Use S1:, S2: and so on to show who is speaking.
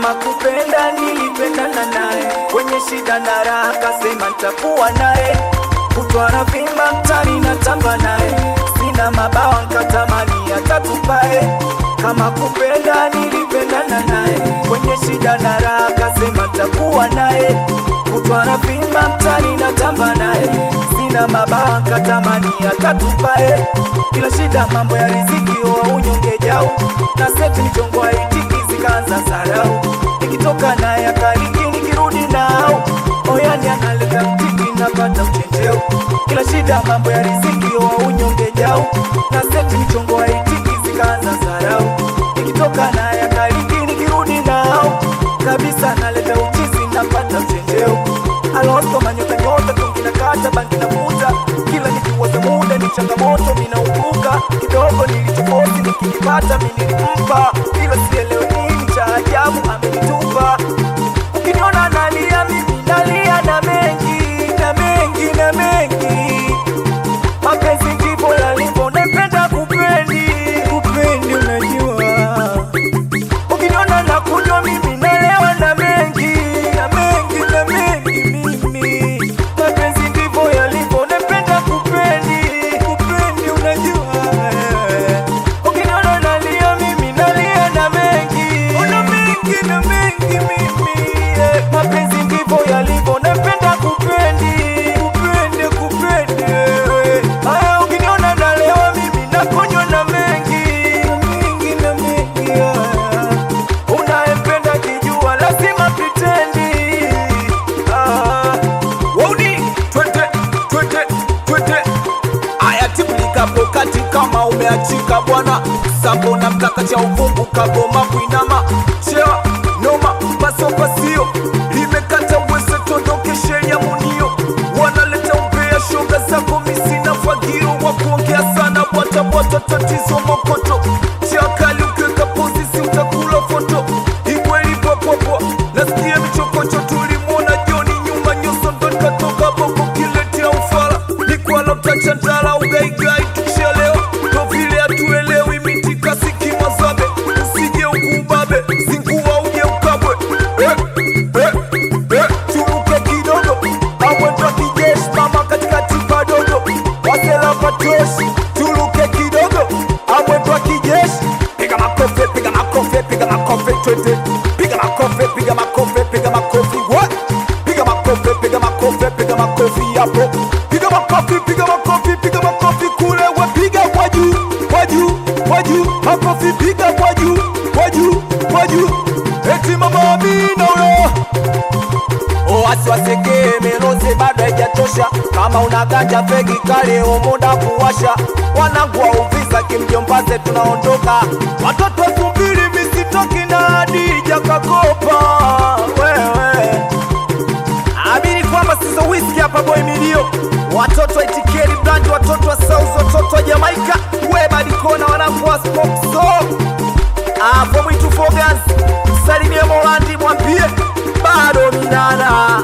S1: Kama kupenda nilipendana naye, kwenye shida na raha kasema nitakuwa naye, kutwa na vimba mtani na tamba naye, sina mabawa nkatamani atatupae. Kama kupenda nilipendana naye, kwenye shida na raha kasema nitakuwa naye, kutwa na vimba mtani na tamba naye, sina mabawa nkatamani atatupae. Kila shida mambo ya riziki wa unyonge jau, na seti michongo haitiki zikaanza sarau, nikitoka naye akariki nikirudi nao, oyani analeta mtiki napata uchenjeo. Kila shida mambo ya riziki wa unyonge jau, na seti michongo haitiki zikaanza sarau, nikitoka naye akariki nikirudi nao, kabisa analeta uchizi napata uchenjeo. Alosto manyota nyota tungina kata banki na futa, kila nikiwaza muda ni changamoto minaukuka, kidogo nilichokosi nikikipata minimpa, ilo sielewe nini cha ajabu amenitupa. Ukiniona nalia mimi nalia na mengi na mengi na mengi, mapenzi ndivyo yalivyo, napenda kupendi kupendi unajua. Ukiniona nakunywa mimi nalewa na mengi na mengi na mengi, mimi mapenzi ndivyo yalivyo, napenda kupendi kupendi unajua. Ukiniona nalia mimi nalia na mengi na mengi na mengi, mimi mapenzi ndivyo yalivyo, napenda kupendi kupendi kupendi. Haya, ukiniona nalewa mimi nakunywa na mengi na mengi. Unayempenda kijua lazima pretendi. Wauni twende aya tipulika pokati kama umeachika bwana, sambo na mkaka cha uvumbu kagoma kuinama, chewa noma paso pasio limekata wese tondokeshe ya munio, wanaleta umbea shoga zako misina fagio, wakuongea sana bwata bwata tatizo mokoto, chiakali ukiweka pozisi utakula foto, ikweli popopo nasikia michokocho tulimwona joni nyuma nyuso ndo nikatoka boko kiletea ufala, nikwala mtachandala ugaigai tuchelewa, ndo vile atuelewi mitika sikima zabe, usije ukubabe zinguwa uje ukabwe. Turuke kidogo awenda kijeshi mama katikati padogo, wasela patoshi turuke kidogo awenda kijeshi, piga makofe piga makofe piga makofe twende, piga makofe piga makofe piga makofi what, piga makofe piga makofe piga makofi hapo, piga makofi piga makofi piga makofi kule, we piga kwa juu kwa juu kwa juu, makofi piga kwa juu kwa juu kwa juu, eti mama Amina uyo. Wasiwaseke meloze bado haijatosha, kama unaganja fegi kale umuda kuwasha, wanangu wa Uvisa kimjombaze tunaondoka, watoto subiri misitoki na Hadija kakopa wewe, amini kwamba sizo whisky hapa boy milio, watoto wa Itikeri brand, watoto wa South, watoto wa Jamaica, we badikona wanangu wa Spokso, for me to focus, salimie Morandi mwambie bado minana.